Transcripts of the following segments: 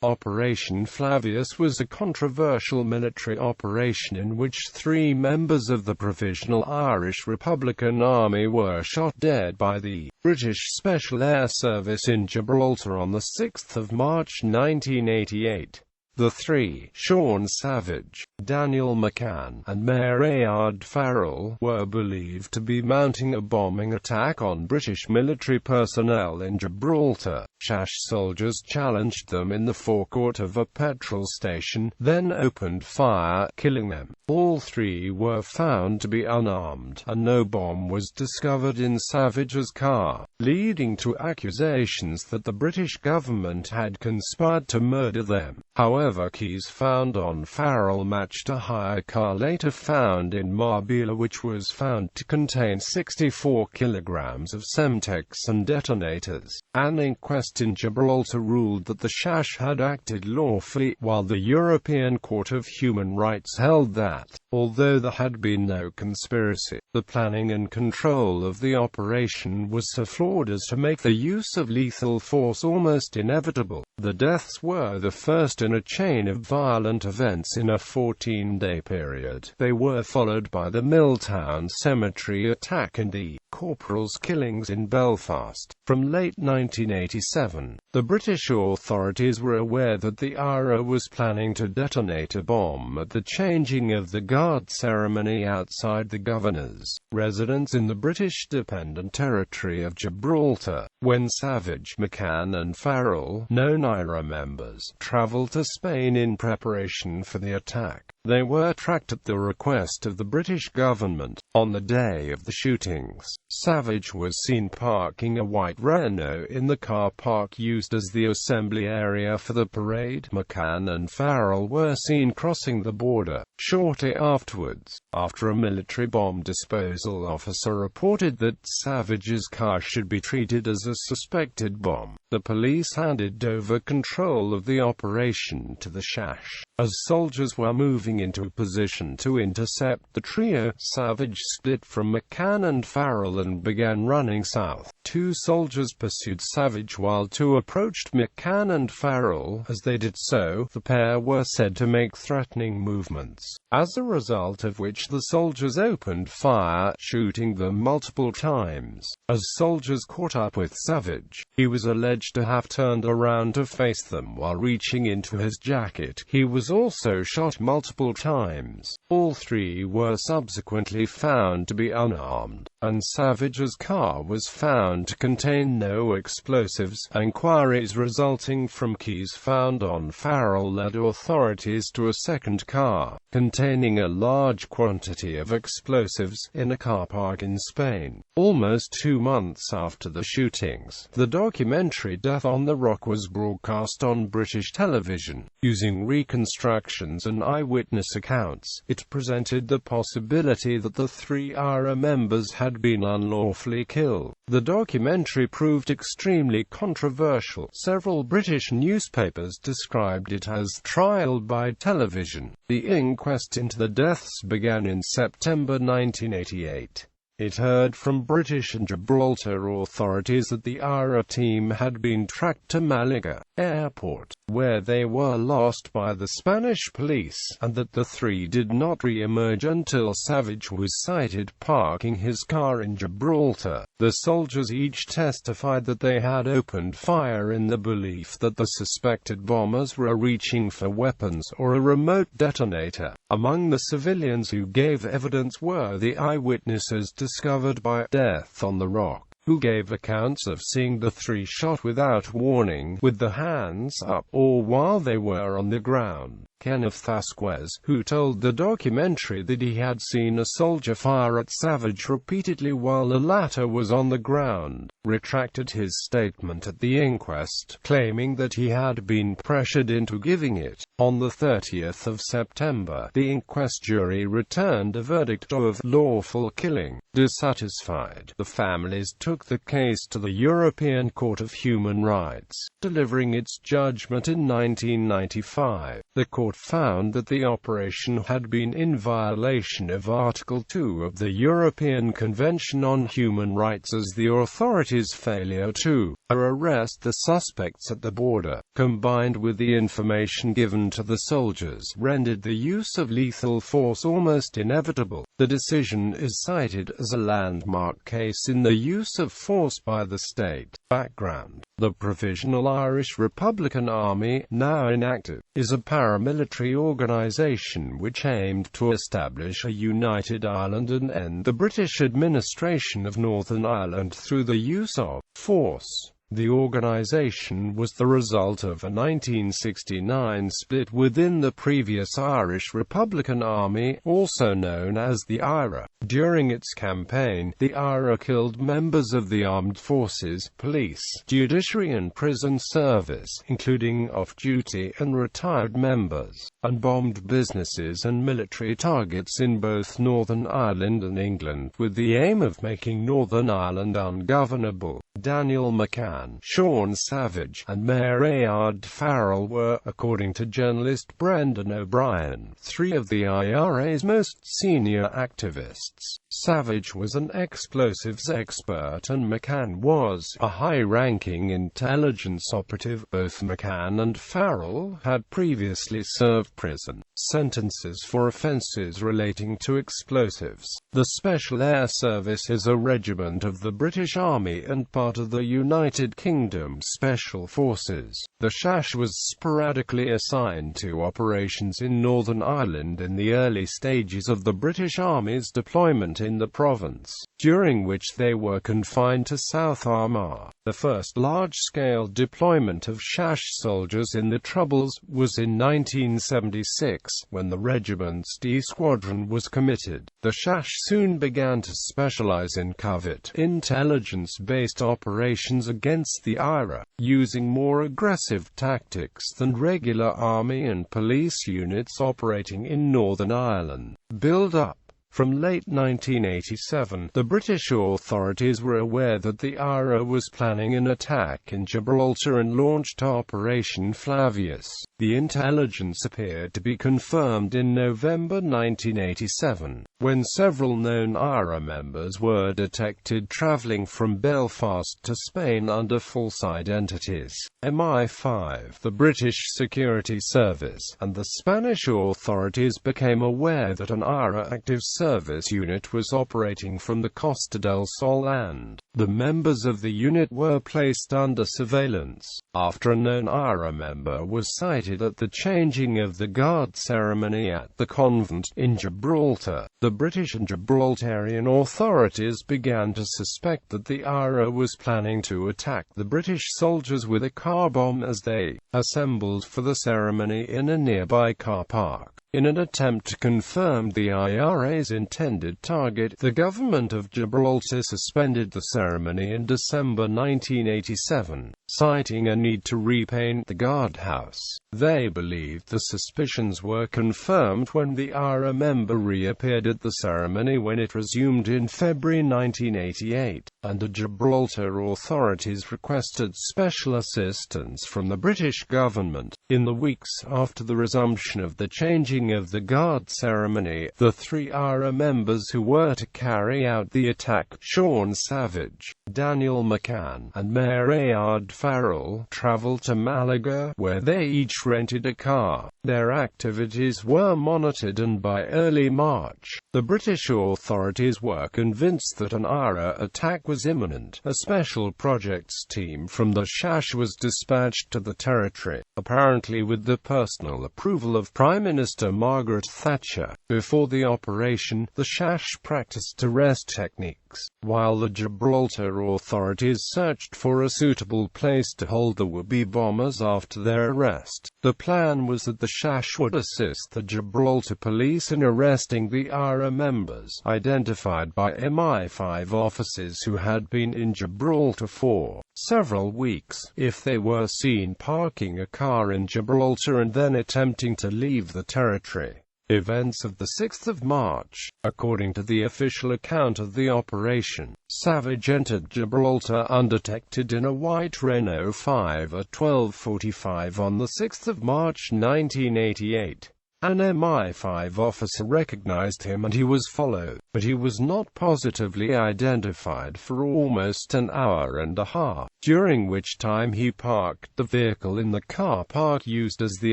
Operation Flavius was a controversial military operation in which 3 members of the Provisional Irish Republican Army were shot dead by the British Special Air Service in Gibraltar on 6 March 1988. The 3, Seán Savage, Daniel McCann, and Mairéad Farrell, were believed to be mounting a bombing attack on British military personnel in Gibraltar. Soldiers challenged them in the forecourt of a petrol station, then opened fire, killing them. All 3 were found to be unarmed, and no bomb was discovered in Savage's car, leading to accusations that the British government had conspired to murder them. However, keys found on Farrell matched a hired car later found in Marbella, which was found to contain 64 kilograms of Semtex and detonators. An inquest in Gibraltar ruled that the Shash had acted lawfully, while the European Court of Human Rights held that, although there had been no conspiracy, the planning and control of the operation was so flawed as to make the use of lethal force almost inevitable. The deaths were the first in a chain of violent events in a 14-day period. They were followed by the Milltown Cemetery attack and the corporals' killings in Belfast. From late 1987, the British authorities were aware that the IRA was planning to detonate a bomb at the changing of the guard ceremony outside the governor's residence in the British Dependent Territory of Gibraltar. When Savage, McCann and Farrell, known IRA members, travelled to Spain in preparation for the attack, they were tracked at the request of the British government. On the day of the shootings, Savage was seen parking a white Renault in the car park used as the assembly area for the parade. McCann and Farrell were seen crossing the border shortly afterwards, after a military bomb disposal officer reported that Savage's car should be treated as a suspected bomb. The police handed over control of the operation to the Shash. As soldiers were moving into a position to intercept the trio, Savage split from McCann and Farrell and began running south. 2 soldiers pursued Savage while 2 approached McCann and Farrell. As they did so, the pair were said to make threatening movements, as a result of which the soldiers opened fire, shooting them multiple times. As soldiers caught up with Savage, he was alleged to have turned around to face them while reaching into his jacket. He was also shot multiple times. All 3 were subsequently found to be unarmed, and Savage's car was found to contain no explosives. Inquiries resulting from keys found on Farrell led authorities to a second car, containing a large quantity of explosives, in a car park in Spain. Almost 2 months after the shootings, the documentary Death on the Rock was broadcast on British television. Using reconstructions and eyewitness accounts, it presented the possibility that the 3 IRA members had been unlawfully killed. The documentary proved extremely controversial. Several British newspapers described it as trial by television. The inquest into the deaths began in September 1988. It heard from British and Gibraltar authorities that the IRA team had been tracked to Malaga Airport, where they were lost by the Spanish police, and that the 3 did not re-emerge until Savage was sighted parking his car in Gibraltar. The soldiers each testified that they had opened fire in the belief that the suspected bombers were reaching for weapons or a remote detonator. Among the civilians who gave evidence were the eyewitnesses discovered by Death on the Rock, who gave accounts of seeing the 3 shot without warning, with the hands up, or while they were on the ground. Kenneth Vasquez, who told the documentary that he had seen a soldier fire at Savage repeatedly while the latter was on the ground, retracted his statement at the inquest, claiming that he had been pressured into giving it. On the 30th of September, the inquest jury returned a verdict of lawful killing. Dissatisfied, the families took the case to the European Court of Human Rights, delivering its judgment in 1995. The court report found that the operation had been in violation of Article 2 of the European Convention on Human Rights, as the authorities' failure to arrest the suspects at the border, combined with the information given to the soldiers, rendered the use of lethal force almost inevitable. The decision is cited as a landmark case in the use of force by the state. Background: the Provisional Irish Republican Army, now inactive, is a paramilitary organisation which aimed to establish a united Ireland and end the British administration of Northern Ireland through the use of force. The organisation was the result of a 1969 split within the previous Irish Republican Army, also known as the IRA. During its campaign, the IRA killed members of the armed forces, police, judiciary and prison service, including off-duty and retired members, and bombed businesses and military targets in both Northern Ireland and England, with the aim of making Northern Ireland ungovernable. Daniel McCann, Seán Savage, and Mairéad Farrell were, according to journalist Brendan O'Brien, three of the IRA's most senior activists. Savage was an explosives expert and McCann was a high-ranking intelligence operative. Both McCann and Farrell had previously served prison sentences for offences relating to explosives. The Special Air Service is a regiment of the British Army and part of the United Kingdom Special Forces. The SHASH was sporadically assigned to operations in Northern Ireland in the early stages of the British Army's deployment in the province, during which they were confined to South Armagh. The first large-scale deployment of SHASH soldiers in the Troubles was in 1976, when the regiment's D Squadron was committed. The SHASH soon began to specialize in covert, intelligence-based operations against the IRA, using more aggressive tactics than regular army and police units operating in Northern Ireland. Build-up. From late 1987, the British authorities were aware that the IRA was planning an attack in Gibraltar and launched Operation Flavius. The intelligence appeared to be confirmed in November 1987, when several known IRA members were detected travelling from Belfast to Spain under false identities. MI5, the British Security Service, and the Spanish authorities became aware that an IRA active service unit was operating from the Costa del Sol, and the members of the unit were placed under surveillance. After a known IRA member was cited at the changing of the guard ceremony at the convent in Gibraltar, the British and Gibraltarian authorities began to suspect that the IRA was planning to attack the British soldiers with a car bomb as they assembled for the ceremony in a nearby car park. In an attempt to confirm the IRA's intended target, the government of Gibraltar suspended the ceremony in December 1987, citing a need to repaint the guardhouse. They believed the suspicions were confirmed when the IRA member reappeared at the ceremony when it resumed in February 1988, and the Gibraltar authorities requested special assistance from the British government. In the weeks after the resumption of the changing of the guard ceremony, the three IRA members who were to carry out the attack, Seán Savage, Daniel McCann, and Mairéad Farrell, travelled to Malaga, where they each rented a car. Their activities were monitored, and by early March, the British authorities were convinced that an IRA attack was imminent. A special projects team from the SHASH was dispatched to the territory, apparently with the personal approval of Prime Minister Margaret Thatcher. Before the operation, the SHASH practiced arrest techniques, while the Gibraltar authorities searched for a suitable place to hold the would-be bombers after their arrest. The plan was that the SHASH would assist the Gibraltar police in arresting the IRA members, identified by MI5 officers who had been in Gibraltar for several weeks, if they were seen parking a car in Gibraltar and then attempting to leave the territory. Events of the 6th of March. According to the official account of the operation, Savage entered Gibraltar undetected in a white Renault 5 at 12:45 on the 6th of March 1988. An MI5 officer recognized him and he was followed, but he was not positively identified for almost an hour and a half, during which time he parked the vehicle in the car park used as the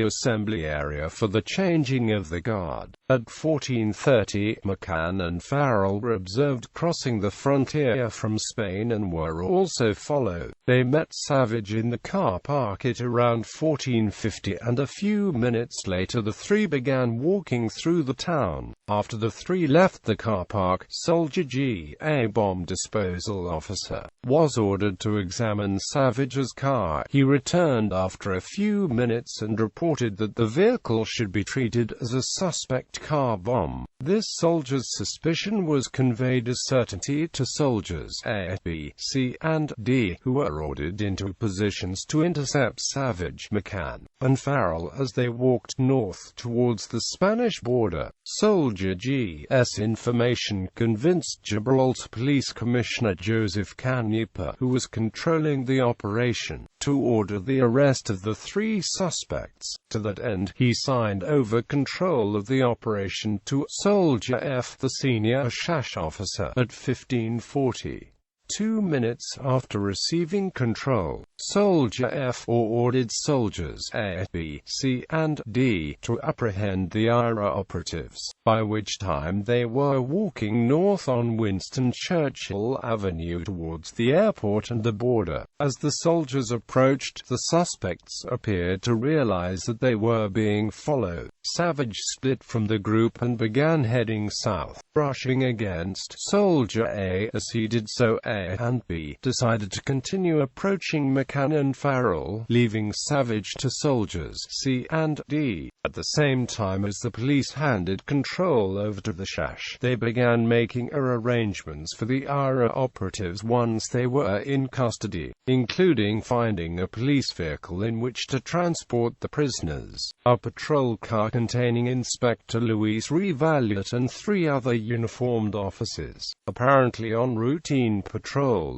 assembly area for the changing of the guard. At 14:30, McCann and Farrell were observed crossing the frontier from Spain and were also followed. They met Savage in the car park at around 14:50 and a few minutes later the three began walking through the town. After the three left the car park, Soldier G, a bomb disposal officer, was ordered to examine Savage's car. He returned after a few minutes and reported that the vehicle should be treated as a suspect car bomb. This soldier's suspicion was conveyed as certainty to soldiers A, B, C, and D, who were ordered into positions to intercept Savage, McCann, and Farrell as they walked north towards the Spanish border. Soldier G's information convinced Gibraltar Police Commissioner Joseph Canepa, who was controlling the operation, to order the arrest of the three suspects. To that end, he signed over control of the operation to Soldier F, the senior SHASH officer, at 15:40. 2 minutes after receiving control, Soldier F ordered soldiers A, B, C, and D to apprehend the IRA operatives, by which time they were walking north on Winston Churchill Avenue towards the airport and the border. As the soldiers approached, the suspects appeared to realize that they were being followed. Savage split from the group and began heading south, brushing against Soldier A. As he did so, A and B decided to continue approaching McCann and Farrell, leaving Savage to soldiers C and D. At the same time as the police handed control over to the SHASH, they began making arrangements for the IRA operatives once they were in custody, including finding a police vehicle in which to transport the prisoners, a patrol car containing Inspector Luis Revaluat and 3 other uniformed officers, apparently on routine patrol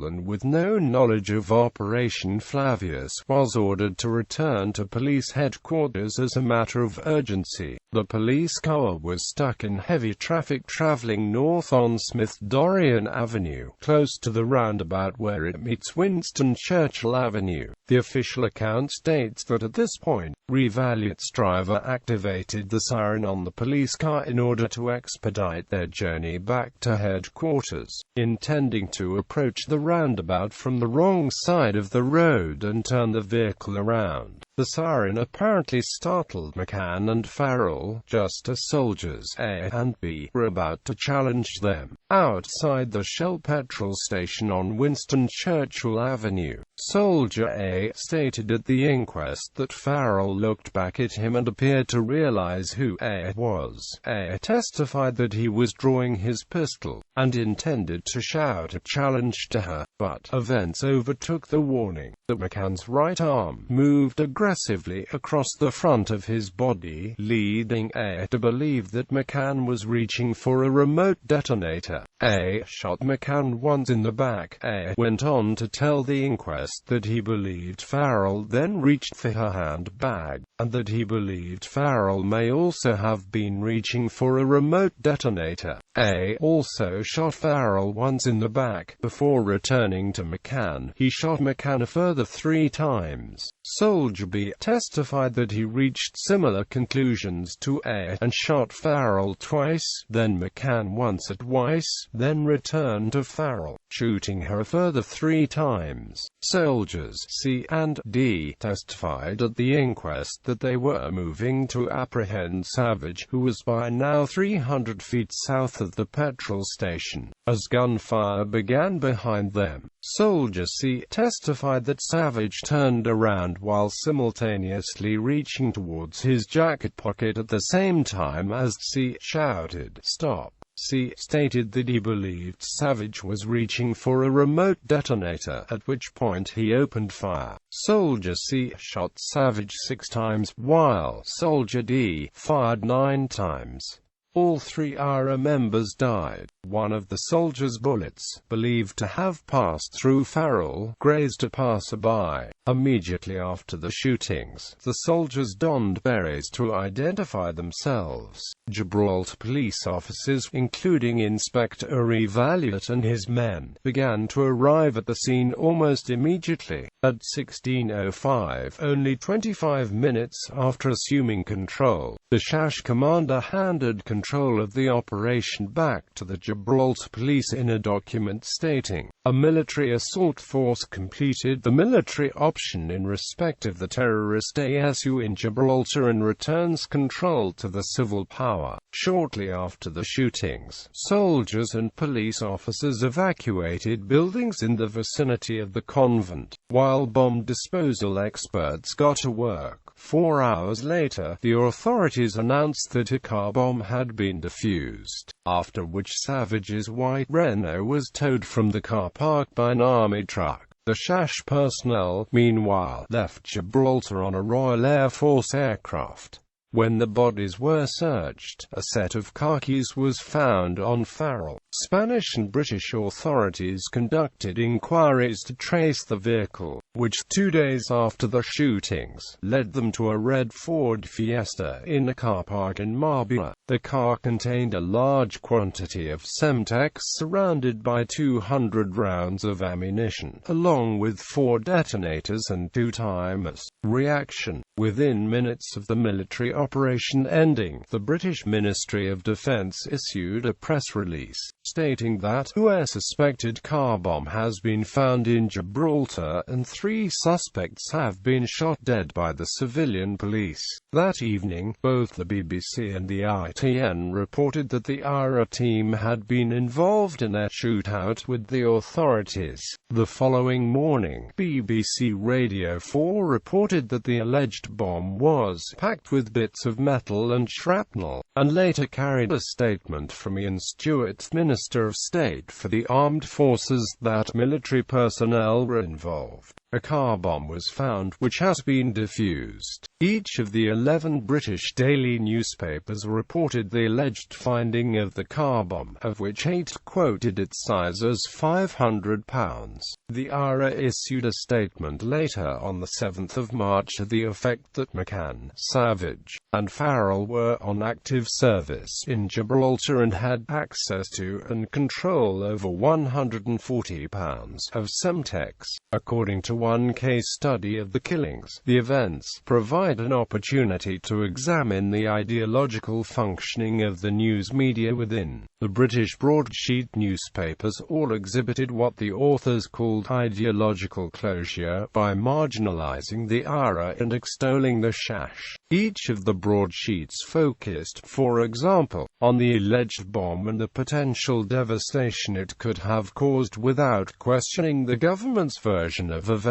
and with no knowledge of Operation Flavius, was ordered to return to police headquarters as a matter of urgency. The police car was stuck in heavy traffic traveling north on Smith Dorrien Avenue, close to the roundabout where it meets Winston Churchill Avenue. The official account states that at this point, Revaluat's driver activated the siren on the police car in order to expedite their journey back to headquarters, intending to approach the roundabout from the wrong side of the road and turn the vehicle around. The siren apparently startled McCann and Farrell, just as soldiers A and B were about to challenge them. Outside the Shell petrol station on Winston Churchill Avenue, Soldier A stated at the inquest that Farrell looked back at him and appeared to realize who A was. A testified that he was drawing his pistol, and intended to shout a challenge to her, but events overtook the warning. That McCann's right arm moved aggressively across the front of his body, leading A to believe that McCann was reaching for a remote detonator. A shot McCann once in the back. A went on to tell the inquest that he believed Farrell then reached for her handbag, and that he believed Farrell may also have been reaching for a remote detonator. A also shot Farrell once in the back. Before returning to McCann, he shot McCann a further 3 times. Soldier B testified that he reached similar conclusions to A and shot Farrell twice, then McCann once or twice, then returned to Farrell, shooting her a further 3 times. Soldiers C and D testified at the inquest that they were moving to apprehend Savage, who was by now 300 feet south of the petrol station, as gunfire began behind them. Soldier C testified that Savage turned around while simultaneously reaching towards his jacket pocket at the same time as C shouted, "Stop!" C stated that he believed Savage was reaching for a remote detonator, at which point he opened fire. Soldier C shot Savage 6 times, while Soldier D fired 9 times. All 3 IRA members died. One of the soldiers' bullets, believed to have passed through Farrell, grazed a passerby. Immediately after the shootings, the soldiers donned berets to identify themselves. Gibraltar police officers, including Inspector Flavius and his men, began to arrive at the scene almost immediately. At 16:05, only 25 minutes after assuming control, the SAS commander handed control of the operation back to the Gibraltar police in a document stating, "A military assault force completed the military option in respect of the terrorist ASU in Gibraltar and returns control to the civil power." Shortly after the shootings, soldiers and police officers evacuated buildings in the vicinity of the convent, while bomb disposal experts got to work. 4 hours later, the authorities announced that a car bomb had been defused, after which Savage's white Renault was towed from the car park by an army truck. The SAS personnel, meanwhile, left Gibraltar on a Royal Air Force aircraft. When the bodies were searched, a set of car keys was found on Farrell. Spanish and British authorities conducted inquiries to trace the vehicle, which 2 days after the shootings, led them to a red Ford Fiesta in a car park in Mairéad. The car contained a large quantity of Semtex surrounded by 200 rounds of ammunition, along with 4 detonators and 2 timers. Reaction. Within minutes of the military operation ending, the British Ministry of Defence issued a press release, stating that a suspected car bomb has been found in Gibraltar and 3 suspects have been shot dead by the civilian police. That evening, both the BBC and the ITN reported that the IRA team had been involved in a shootout with the authorities. The following morning, BBC Radio 4 reported that the alleged bomb was packed with bits of metal and shrapnel, and later carried a statement from Ian Stewart, Minister of State for the Armed Forces, that military personnel were involved. A car bomb was found, which has been defused. Each of the 11 British daily newspapers reported the alleged finding of the car bomb, of which 8 quoted its size as £500. The IRA issued a statement later on the 7th of March to the effect that McCann, Savage, and Farrell were on active service in Gibraltar and had access to and control over £140 of Semtex. According to one case study of the killings, the events provide an opportunity to examine the ideological functioning of the news media within. The British broadsheet newspapers all exhibited what the authors called ideological closure by marginalising the IRA and extolling the SAS. Each of the broadsheets focused, for example, on the alleged bomb and the potential devastation it could have caused without questioning the government's version of events.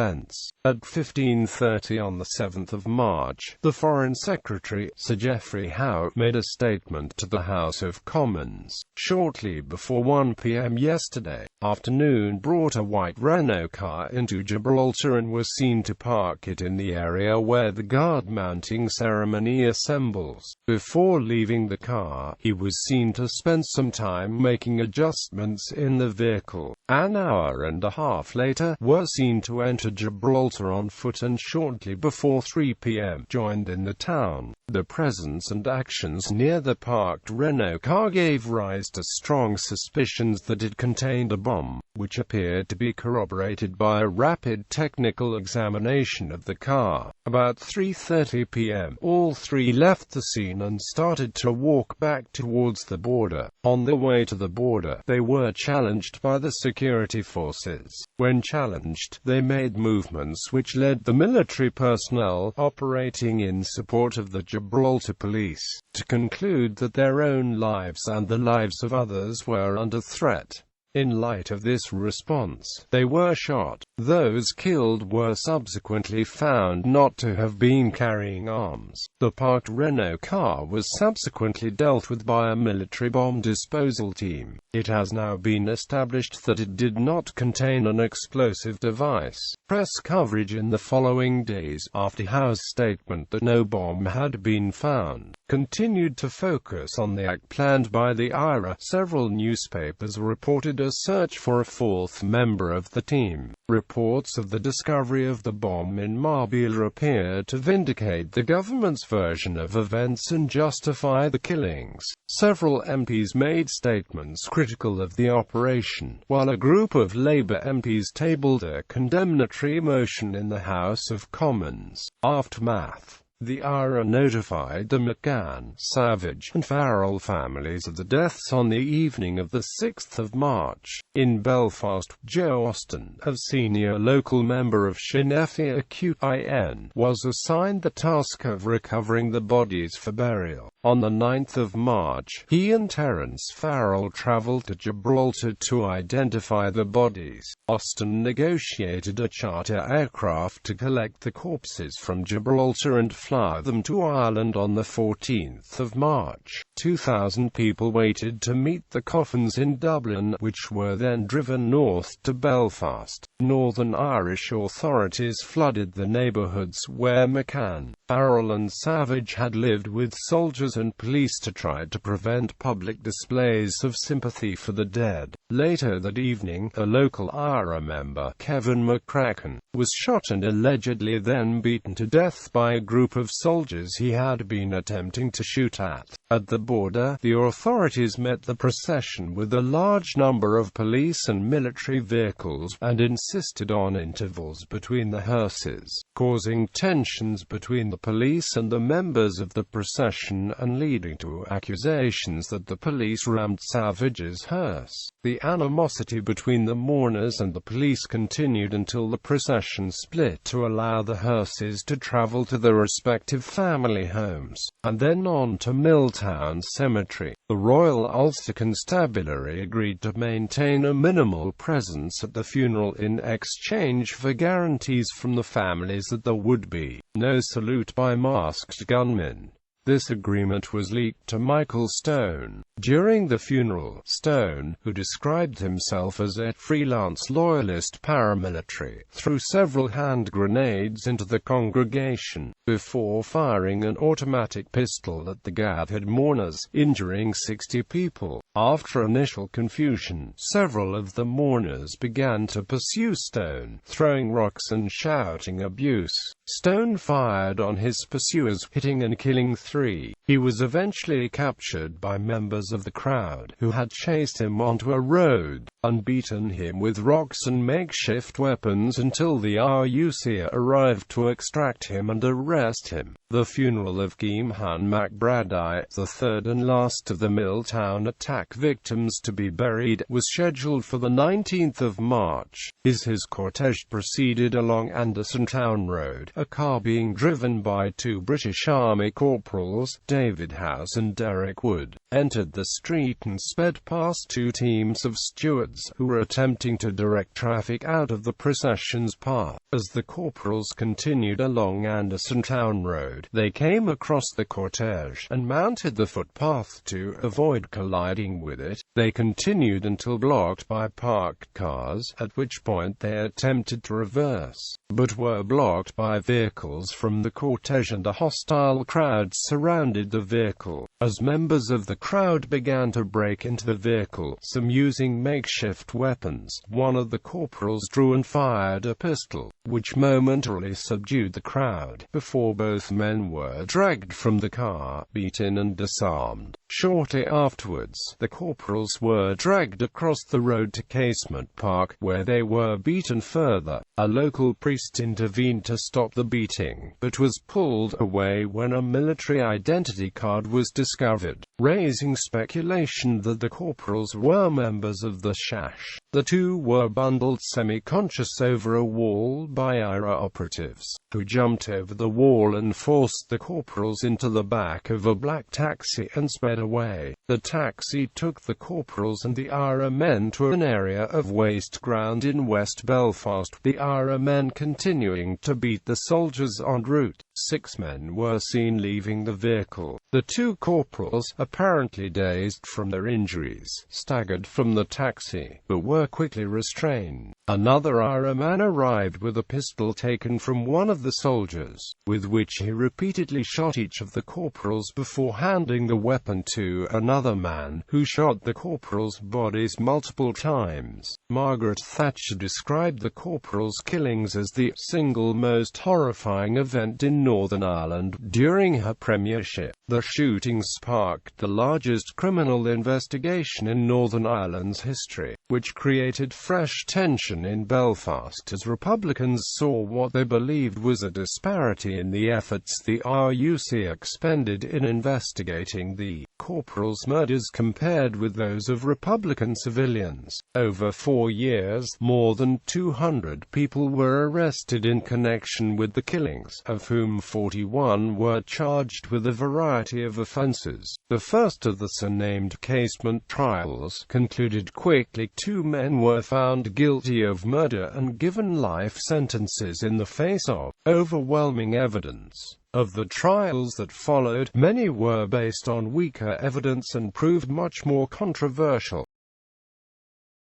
At 15:30 on the 7th of March, the Foreign Secretary, Sir Geoffrey Howe, made a statement to the House of Commons. Shortly before 1 p.m. yesterday afternoon, brought a white Renault car into Gibraltar and was seen to park it in the area where the guard mounting ceremony assembles. Before leaving the car, he was seen to spend some time making adjustments in the vehicle. An hour and a half later, was seen to enter Gibraltar on foot and shortly before 3 p.m. joined in the town. The presence and actions near the parked Renault car gave rise to strong suspicions that it contained a bomb, which appeared to be corroborated by a rapid technical examination of the car. About 3:30 p.m., all 3 left the scene and started to walk back towards the border. On the way to the border, they were challenged by the security forces. When challenged, they made movements which led the military personnel operating in support of the Gibraltar police to conclude that their own lives and the lives of others were under threat. In light of this response, they were shot. Those killed were subsequently found not to have been carrying arms. The parked Renault car was subsequently dealt with by a military bomb disposal team. It has now been established that it did not contain an explosive device. Press coverage in the following days, after Howe's statement that no bomb had been found, continued to focus on the act planned by the IRA. Several newspapers reported a search for a fourth member of the team. Reports of the discovery of the bomb in Mobile appear to vindicate the government's version of events and justify the killings. Several MPs made statements critical of the operation, while a group of Labour MPs tabled a condemnatory motion in the House of Commons. Aftermath. The IRA notified the McCann, Savage, and Farrell families of the deaths on the evening of the 6th of March. In Belfast, Joe Austin, a senior local member of Sinn Féin, was assigned the task of recovering the bodies for burial. On the 9th of March, he and Terence Farrell travelled to Gibraltar to identify the bodies. Austin negotiated a charter aircraft to collect the corpses from Gibraltar and fly them to Ireland on the 14th of March. 2,000 people waited to meet the coffins in Dublin, which were then driven north to Belfast. Northern Irish authorities flooded the neighbourhoods where McCann, Farrell and Savage had lived with soldiers and police to try to prevent public displays of sympathy for the dead. Later that evening, a local IRA member, Kevin McCracken, was shot and allegedly then beaten to death by a group of soldiers he had been attempting to shoot at. At the border, the authorities met the procession with a large number of police and military vehicles, and insisted on intervals between the hearses, causing tensions between the police and the members of the procession and leading to accusations that the police rammed Savage's hearse. The animosity between the mourners and the police continued until the procession split to allow the hearses to travel to their respective family homes, and then on to Milltown Cemetery. The Royal Ulster Constabulary agreed to maintain a minimal presence at the funeral in exchange for guarantees from the families that there would be no salute by masked gunmen. This agreement was leaked to Michael Stone. During the funeral, Stone, who described himself as a freelance loyalist paramilitary, threw several hand grenades into the congregation, before firing an automatic pistol at the gathered mourners, injuring 60 people. After initial confusion, several of the mourners began to pursue Stone, throwing rocks and shouting abuse. Stone fired on his pursuers, hitting and killing 3. He was eventually captured by members of the crowd, who had chased him onto a road, and beaten him with rocks and makeshift weapons until the RUC arrived to extract him and arrest him. The funeral of Seán Savage, the third and last of the Milltown attack victims to be buried, was scheduled for the 19th of March. His cortege proceeded along Andersontown Road, a car being driven by 2 British Army corporals, David House and Derek Wood, entered the street and sped past 2 teams of stewards, who were attempting to direct traffic out of the procession's path. As the corporals continued along Andersontown Road, they came across the cortege, and mounted the footpath to avoid colliding with it. They continued until blocked by parked cars, at which point they attempted to reverse, but were blocked by vehicles from the cortege, and a hostile crowd surrounded the vehicle. As members of the crowd began to break into the vehicle, some using makeshift weapons, one of the corporals drew and fired a pistol, which momentarily subdued the crowd, before both men were dragged from the car, beaten and disarmed. Shortly afterwards, the corporals were dragged across the road to Casement Park, where they were beaten further. A local priest intervened to stop the beating, but was pulled away when a military identity card was discovered, raising speculation that the corporals were members of the Shash. The two were bundled semi-conscious over a wall by IRA operatives, who jumped over the wall and forced the corporals into the back of a black taxi and sped away. The taxi took the corporals and the IRA men to an area of waste ground in West Belfast, the IRA men continuing to beat the soldiers en route. 6 men were seen leaving the vehicle. The two corporals, apparently dazed from their injuries, staggered from the taxi, but were quickly restrained. Another IRA man arrived with a pistol taken from one of the soldiers, with which he repeatedly shot each of the corporals before handing the weapon to another man, who shot the corporals' bodies multiple times. Margaret Thatcher described the corporals' killings as the single most horrifying event in Northern Ireland during her premiership. The shooting sparked the largest criminal investigation in Northern Ireland's history, which created fresh tension in Belfast as Republicans saw what they believed was a disparity in the efforts the RUC expended in investigating the corporals' murders compared with those of Republican civilians. Over 4 years, more than 200 people were arrested in connection with the killings, of whom 41 were charged with a variety of offences. The first of the so-named casement trials concluded quickly. 2 men were found guilty of murder and given life sentences in the face of overwhelming evidence. Of the trials that followed, many were based on weaker evidence and proved much more controversial.